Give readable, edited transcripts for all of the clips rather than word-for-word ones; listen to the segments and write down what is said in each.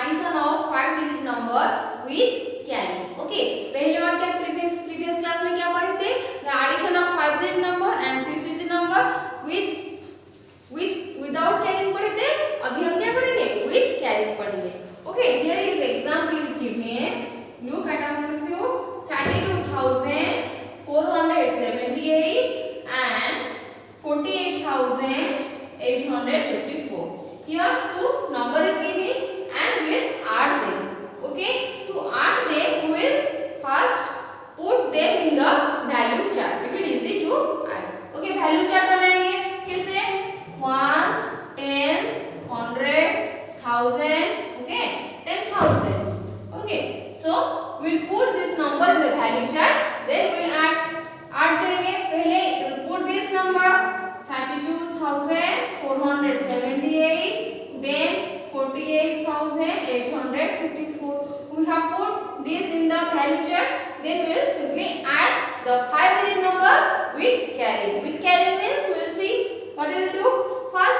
addition of 5 digit number with carry. Okay, पहले बार क्या previous class में क्या पढ़े थे? The addition of 5 digit number and 6 digit number without carrying पढ़े थे. अभी हम क्या पढ़ेंगे? With carrying पढ़ेंगे. Okay, here is example is given. Look at a few 32,478 and 48,854. Here two number is given and we'll add them. Okay, to add them we will first put them in the value chart. It will easy to add. Okay, value chart बनाएंगे कैसे? Ones, tens, hundred, thousand. Okay, 10,000. Okay, so we'll put this number in the value chart. Then we'll add करेंगे. पहले put this number 32,478. Then 48,854. We have put this in the value chart. Then we will simply add the 5 digit number with carry. With carry means we will see what we will do. First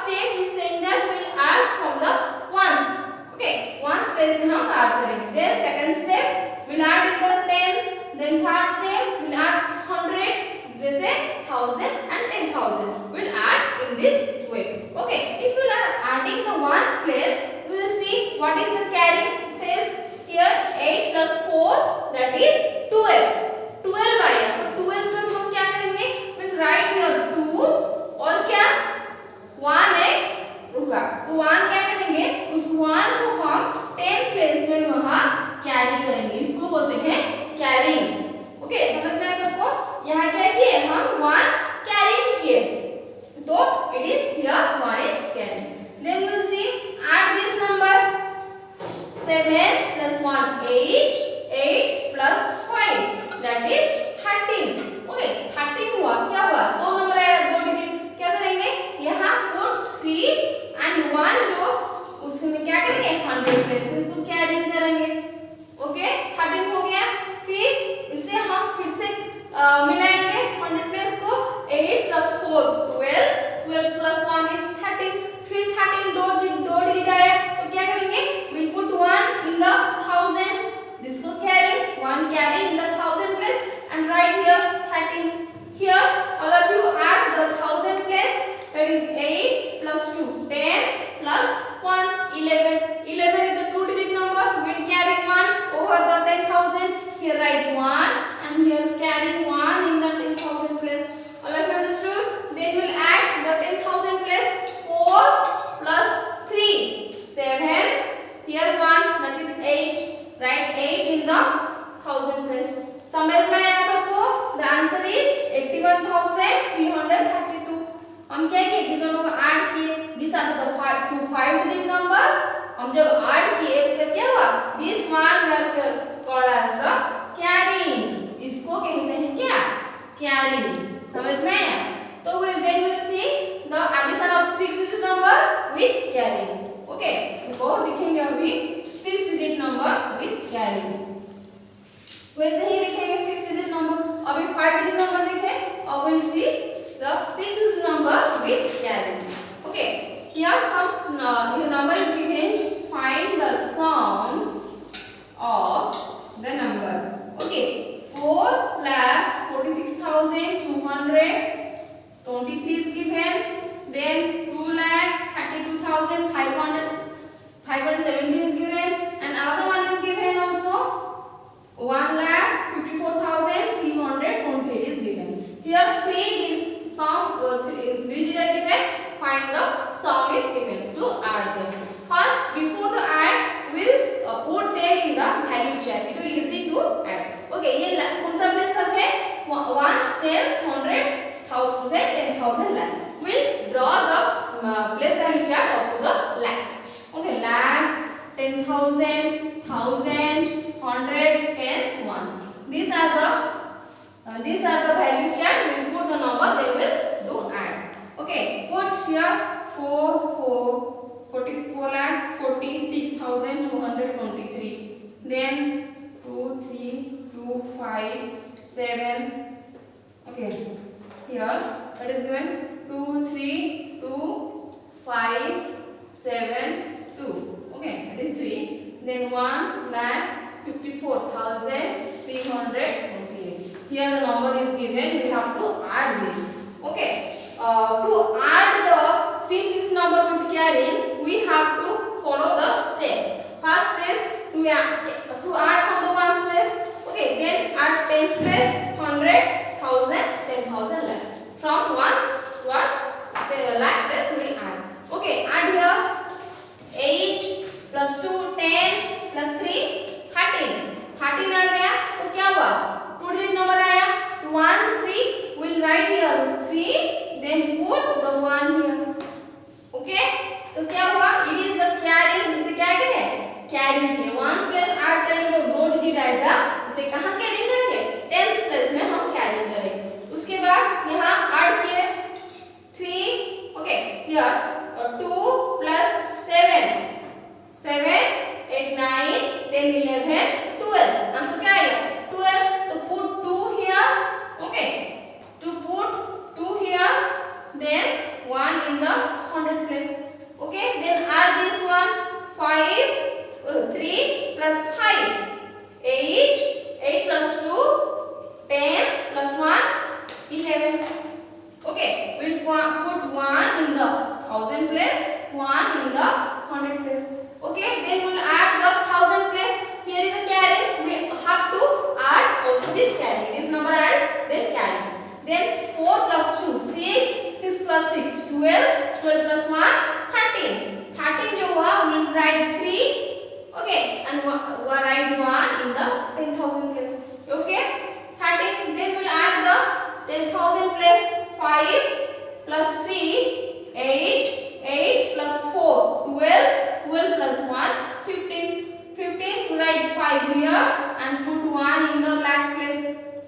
step is saying that we will add from the ones. Okay, ones place में हम add करेंगे. Then second step we will add in the tens. Then third step we will add 100. जैसे 1000 and 10,000. We will add in this way. Okay, if we are adding the ones place, we will see what is the carry. It says here 8 plus 4, that is 12. 12 आया. तो 12 में हम क्या करेंगे? We will write here 2 और क्या 1 है रुका. तो 1 क्या करेंगे? उस 1 को हम 10 प्लेस में वहाँ कैरी करेंगे. इसको बोलते हैं कैरिंग. ओके, समझ में आया सबको? यहाँ क्या किए हम 1 कैरिंग किए. तो it is here 1 is carrying. Then we will see add this number 7 plus 1 8. 8 plus 5, that is 13. Okay, 13 हुआ. क्या हुआ? दो नंबर आया, दो डिजिट. क्या करेंगे? यहाँ put 3 and 1 जो उसमें क्या करेंगे? 100 प्लेस में इसको कैरिंग करेंगे. ओके, 13 हो गया. फिर इसे हम फिर से मिलाएंगे 100 प्लेस को. 8 plus 4 12. 12 plus 1 is 13. फिर 13 दो डिजिट आया. तो क्या करेंगे? We'll put 1 in the 1000. This will carry 1 carry in the 1000 place and write here 13. Here all of you add the 1000 place. That is 8 plus 2 10 plus 1 11. 11 is a 2 digit number. We'll carry 1 over the 10,000. Here write 1 and here carry 1 in the 10,000 place. All of you understood? Then we'll add the 10,000 place. 4 plus 3 7. Here 1, that is 8. Write 8 in the 1000 place. समझ में आया सबको? The answer is 81,332. हम क्या किए? ये दोनों को ऐड किए. These are the 5 digit number. हम जब ऐड किए उससे क्या हुआ? This one were called as the carrying. इसको कहते हैं क्या? Carrying. समझ में आया? तो then we'll see the addition of 6 digit number with carrying. Okay, वो लिखेंगे अभी 6 digit number with carrying. वैसे ही लिखेंगे 6 digit number. अभी 5 digit number देखें और we'll see the 6 digit number with carrying. Okay, here some number is given. Find the sum of the number. Okay, 4,46,223 is given. Then 2,32,570 is given. And another one is given also. 1,54,328 is given. Here three digit are given. Find the sum is given to add them. First, before the add, we'll put them in the value chart. It will easy to add. Okay, ये कौन सा place तक है? 1 10 100 1000 10,000 lakh. We'll draw the place value chart up to the lakh. Okay, lakh, 10,000, 1,000, 100, tens, 1. These are the value chart. We'll put the number. They will do add. Okay, put here 44,46,223. Then 2 3 2 5 7. Okay, here that is given 2 3 2 5 7 2. Okay, then 1,54,328. Here the number is given, we have to add this. Okay, to add the 6 number with carrying, we have to follow the steps. First is to add from the ones place. Okay, then add tens place, 100, 1000, 10,000 left. From ones towards the lakh place we will add. Okay, add here 8 plus 2 10 plus 3 13. 13 आ गया तो क्या हुआ? 2 digit number आया तो 1 3 will write here 3 then put the 1 here. Okay, तो क्या हुआ? It is the carry. इसे क्या कहते हैं? कैरी के वंस प्लेस ऐड करेंगे तो 2 डिजिट आएगा, उसे कहां कैरी करेंगे? टेंस प्लेस में हम कैरी करेंगे. उसके बाद यहां ऐड किए 3. Okay, here 2 plus 7 7 8 9 10 11 12. आंसर क्या आएगा? 12. तो put 2 here. Okay, to put 2 here, then 1 in the 100 place. Okay, then add this one 5 3 plus 5 8 8 plus 2 10 plus 1 11. Okay, we'll put 1 in the 1000 place, 1 in the 100 place. Okay, then we'll add the 1000 place. Here is a carry, we have to add also this carry, this number add then carry. Then 4 plus 2 6 6 plus 6 12 12 plus 1 13. 13 जो हुआ we'll write 3. Okay, and write 1 in the 10,000 place. Okay, 13. Then we'll add the 10,000 place. 5 plus 3 8 8 plus 4 12 12 plus 1 15. 15 we write 5 here and put 1 in the lakh place.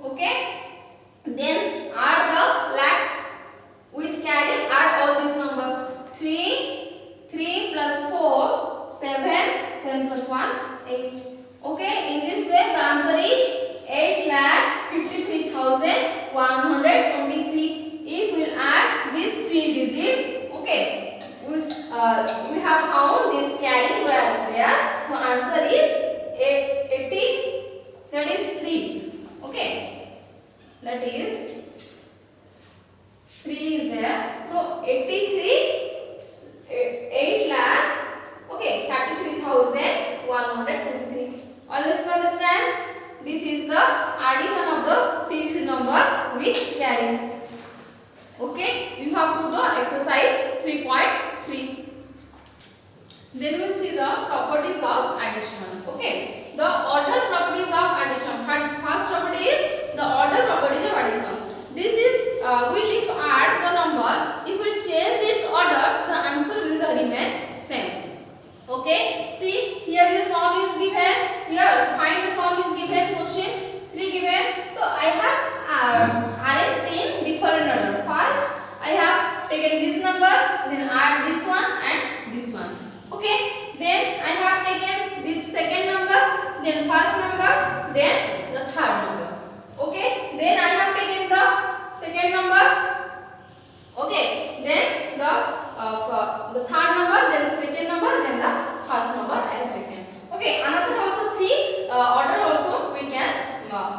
Okay, then add the lakh with carry, add all this number 3 3 plus 4 7 7 plus 1 8. Okay, in this way the answer is 8,53,123. If we add these 3 digits, okay, we have found this carry where there. The answer is 80. That is 3. Okay, that is 3 is there. So 83 8 lakh. Okay, 33,123. All of you understand? This is the addition of the series number with carry. Okay, you have to do exercise 3.3. Then we will see the properties of addition. Okay, the order properties of addition. First property is the order properties of addition. This is if add the number, if we change its order, the answer will remain same. Okay, see here the sum is given. Here find the sum is given. Question 3 given. So I have arranged in different order. First I have taken this number, then add this one and this one. Okay, then I have taken this second number, then first number, then the third number. Okay, then I have taken the second number. Okay, then the third number, then the second number, then the first number I have taken. Okay, another also 3 order also we can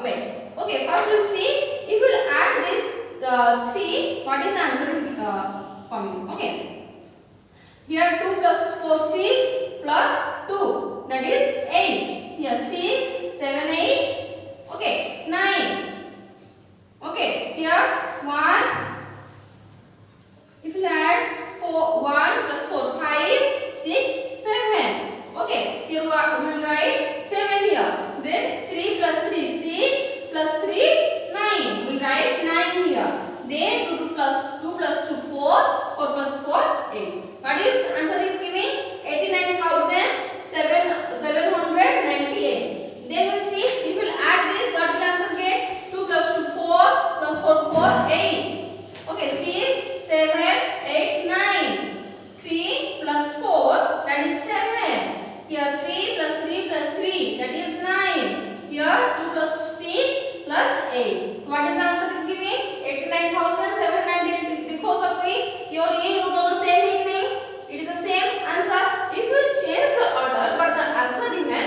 make. Okay, first we will see if we will add this 3, what is the answer coming? Okay, here 2 plus 4 6 plus 2, that is 8. Here 6 7 8. Okay, 9. Okay, here 1. If you add 1 plus 4 5 6 7. Okay, here we will write 7 here. Then 3 plus 3 6 plus 3 9. We will write 9 here. Then 2 plus 2 4 4 plus 4 8. What is answer is giving 89,798. Then we see if we will add this, what will answer get? 2 plus 2 4 plus 4 4 8. Okay, 6 7 8 9. 3 plus 4, that is 7. Here 3 plus 3 plus 3, that is 9. Here 2 plus 6 plus 8. What is the answer is giving? 89,798. देखो सब कोई ये और ये दोनों same है कि नहीं? It is the same answer. If we change the order, but the answer remains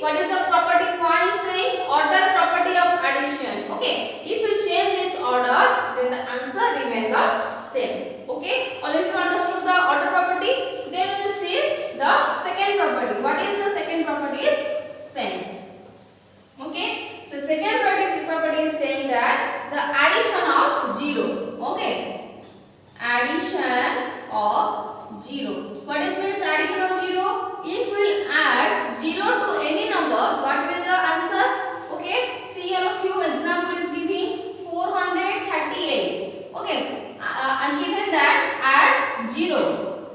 what is the property 1 is saying? Order property of addition. Okay, if you change its order, then the answer remain the same. Okay, all of you understood the order property? Then we will see the second property. What is the second property? Is same. Okay, so second property is saying that the addition of 0. Okay, addition of 0. What is means addition of 0? If we add 0 to any number, what will the answer? Okay, see a few example is giving 438. Okay, and given that add 0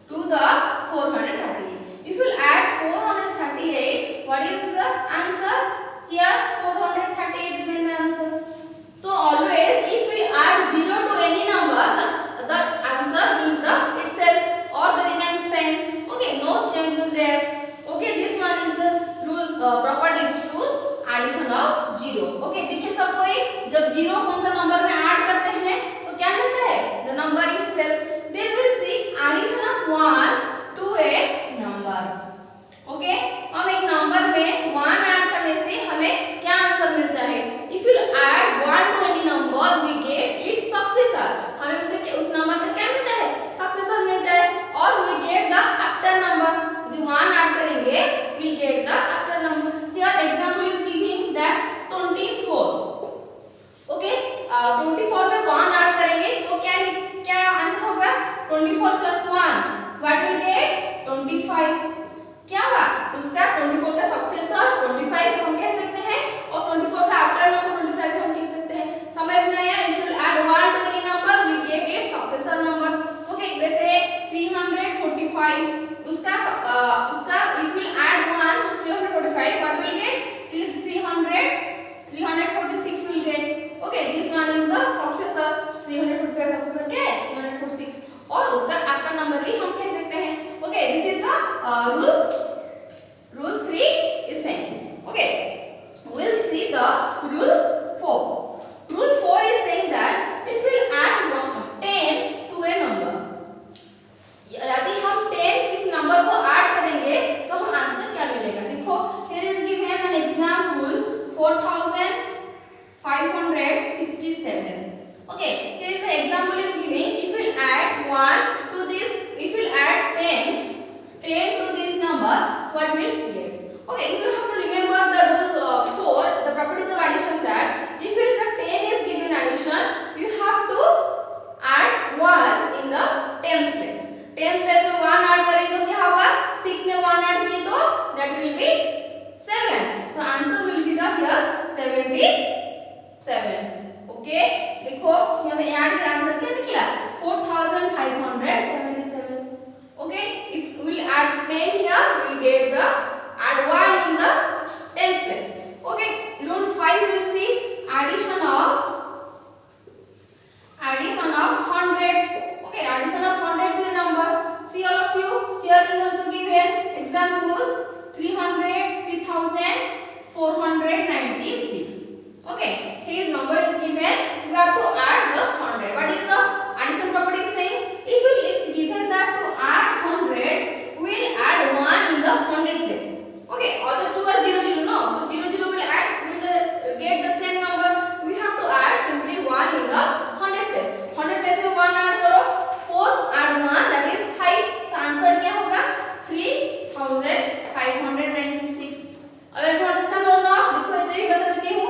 to the 438. If you add 438, what is the answer? Here 438 given the answer. So always if we add 0 to any number, the answer will the itself or the remain same. Okay, no change will there. Okay, this one is the rule properties to addition of 0. Okay, देखिए सब कोई जब 0 कौन सा number में add करते हैं तो क्या मिलता है? The number itself. Then we will see addition of 1 to a number. Okay, हम एक नंबर में 1 ऐड करने से हमें क्या आंसर मिलता है? If you add 1 to any number, we get its successor. हमें उसे उस नंबर का क्या मिलता है? सक्सेसर मिल जाए. और we get the after number. The 1 add करेंगे, we get the after number. Here example is giving that 24. Okay, 24 में 1 ऐड करेंगे तो क्या आंसर होगा? 24 plus 1. What will get? 25. क्या हुआ? उसका 24 का सक्सेसर 25 हम कह सकते हैं और 24 का आफ्टर नंबर 25 हम कह सकते हैं. समझ में आया? If you add 1 to any number, we get its successor number. Okay, जैसे 345 उसका if you add 1 to 345, what will get? 346 will get. Okay, this one is the successor. 345 successor क्या है? 346 और उसका आफ्टर नंबर भी हम कह सकते हैं. Okay, this is the rule 3 is same. Okay, we'll see the rule 4. Rule 4 is saying that if we add 10 to a number, यदि हम 10 इस नंबर को ऐड करेंगे तो हम आंसर क्या मिलेगा? देखो, here is given an example 4567. Okay, here is the example is giving if we add 1 to this, if we add 10 to this number, what will we get? Okay, you have to remember the rule 4, the properties of addition, that if the 10 is given addition, you have to add 1 in the 10th place. 10th place में 1 add करेंगे तो क्या होगा? 6 में 1 add किए तो that will be 7. तो answer will be the here 77. Okay, देखो यहाँ पे ऐड का आंसर क्या निकला? 4577. Okay, if we will add 10 here, we will get the add 1 in the 10th place. Okay, rule 5 we will see addition of 100. Okay, addition of 100 to a number. See all of you, here is also given example 3496. Okay, his number is given, we have to add the 100. What is the addition property saying? If given that to add 100, we will add 1 in the 100 place. Okay, all the 2 are 0 0, no? So 0 0 will add, will get the same number. We have to add simply 1 in the 100 place. 100 place में 1 add करो, 4 add 1, that is 5. तो answer क्या होगा? 3596. अगर you understand or not, देखो ऐसे भी बता देती हूँ.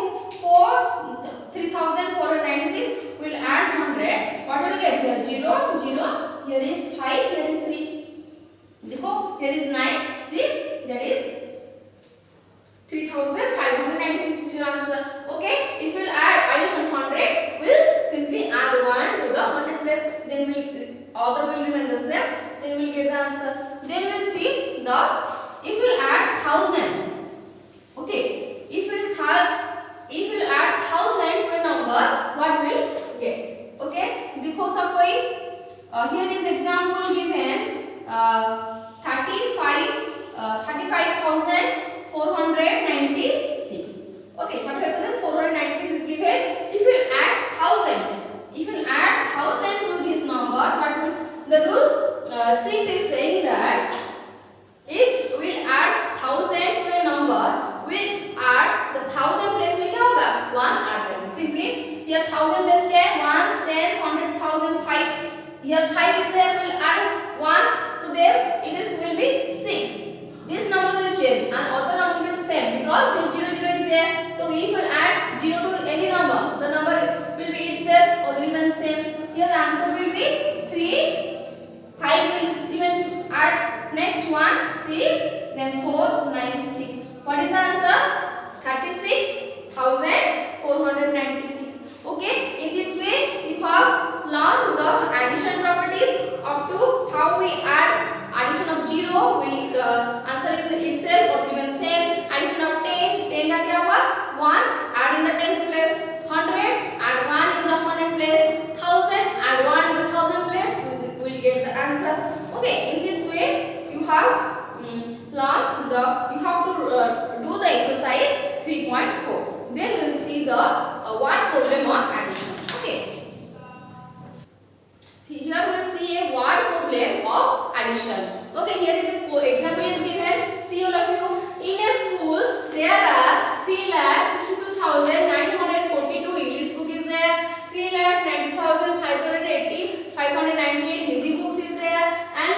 3496 will add 100. What will get here? 0 0. Here is 5. Here is 3. देखो, here is 9 6. That is 3596 is your answer. Okay, if we will add addition 100, we'll simply add 1 to the 100 place. Then order will remain the same. Then we'll get the answer. Then we'll see the if we will add 1000. Okay, if we will add 1000 to a number, what will get? Okay, देखो सब कोई here is example given 35,496. Okay, 35,496 is given. If we add 1000, to this number, what will the rule 6 is saying that if we add 1000 to a number, if you add 0 to any number, the number will be itself or remain same. Here the answer will be 3. 5 will remain add next one 6, then 4, 9, 6. What is the answer? 36,496. Okay, in this way we have learned the addition properties up to how we add. Addition of 0 will answer is itself or remain same. Addition of 10, 10 का क्या हुआ 1, add in the tens place. 100, add 1 in the 100 place. 1000, add 1 in the 1000 place. We will get the answer. Okay, in this way you have learned the, you have to do the exercise 3.4. Then we will see the one problem on addition. Okay, here we will see a word problem of addition. Okay, here is a example is given. See all of you. In a school there are 3,62,942 English book is there. 3,90,598 Hindi books is there, and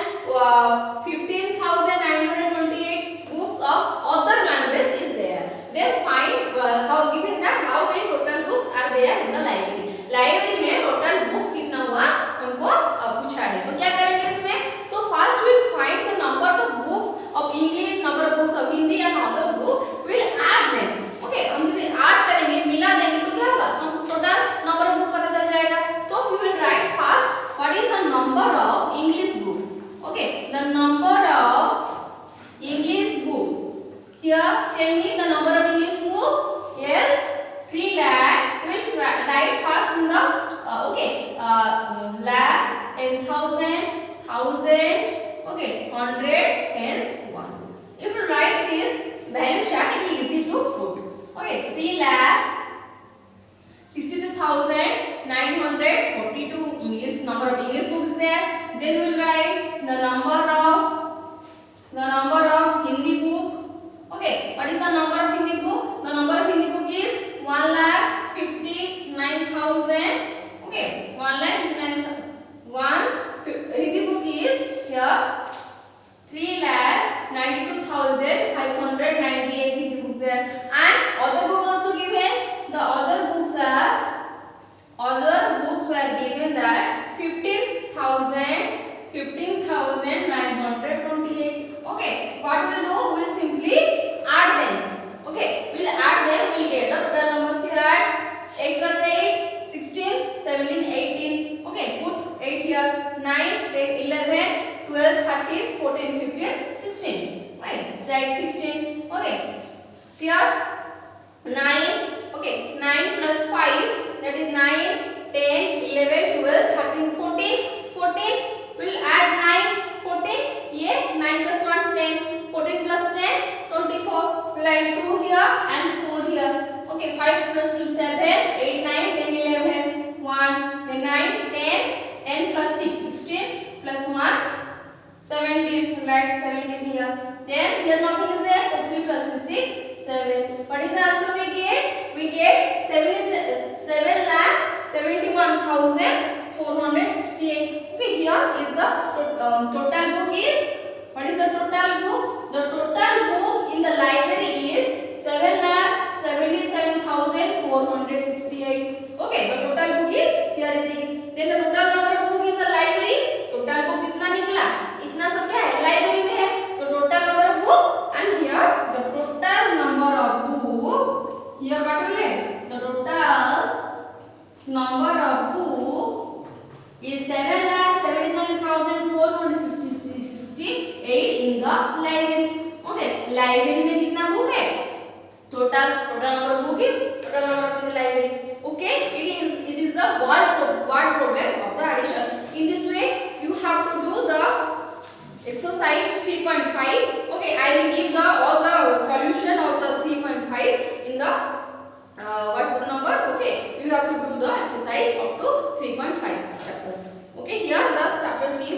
15,928 books of other language is there. Then find how given that how many total books are there in the library. Library में total books कितना हुआ हमको पूछा है. तो क्या करेंगे इसमें? तो first will find the numbers of books of English, number of books of Hindi and other book, will add them. Okay, हम जब ऐड करेंगे मिला देंगे तो क्या होगा, हम टोटल नंबर ऑफ बुक पता चल जाएगा. तो we will write first what is the number of English book. Okay, the number of English book. Here tell me the number of English book. Yes, 3 lakh. We'll write first in the lakh, 10,000, 1,000, okay, 100, 10, 1. If you write this value chart, it is easy to put. Okay, 3 lakh 62,942 English, number of English books there. Then we'll write the number of Hindi book. Okay, what is the number of Hindi book? The number of Hindi book is 1,59,000. Okay, 1,59,000. Hindi book is here 3,92,598 Hindi books there, and other book also given. The other books were given that 15,928. Okay, what we'll do? We'll simply add them. Okay, we'll add them. We'll get the total number. Here add 8 plus 8, 16, 17, 18. Okay, put 8 here. 9, 10, 11, 12, 13, 14, 15, 16. Right, side 16. Okay, here 9. Okay, 9 plus 5, that is 9, 10, 11, 12, 13, 14. 14. We'll add 9, 14. Yeah, 9 plus 1, 10. 14 plus 10, 24. We'll add 2 here and 4 here. Okay, 5 plus 2, 7, 8, 9, 10, 11, 1, then 9, 10, 10 plus 6, 16, plus 1, 17. We'll add 17 here. Then here nothing is there, so 3 plus 3, 6, 7. What is the answer we get? We get 7,71,468. Okay, here is the total book is. What is the total book? The total book in the library is 7,77,468. Okay, the total book is here is the. Then the total number of book in the library. Total book कितना निकला? इतना सब क्या है? Library में है. तो total number of book and here the total number of book. Here what will it? The total number of book is 7,77,468 in the library. Okay, library में कितना बुक है? Total number of book is total number of the library. Okay, it is the word problem of the addition. In this way, you have to do the exercise 3.5. Okay, I will give all the solution of the 3.5 in the what's the number? Okay, you have to do the exercise up to 3.5 chapter. Okay, here the chapter 3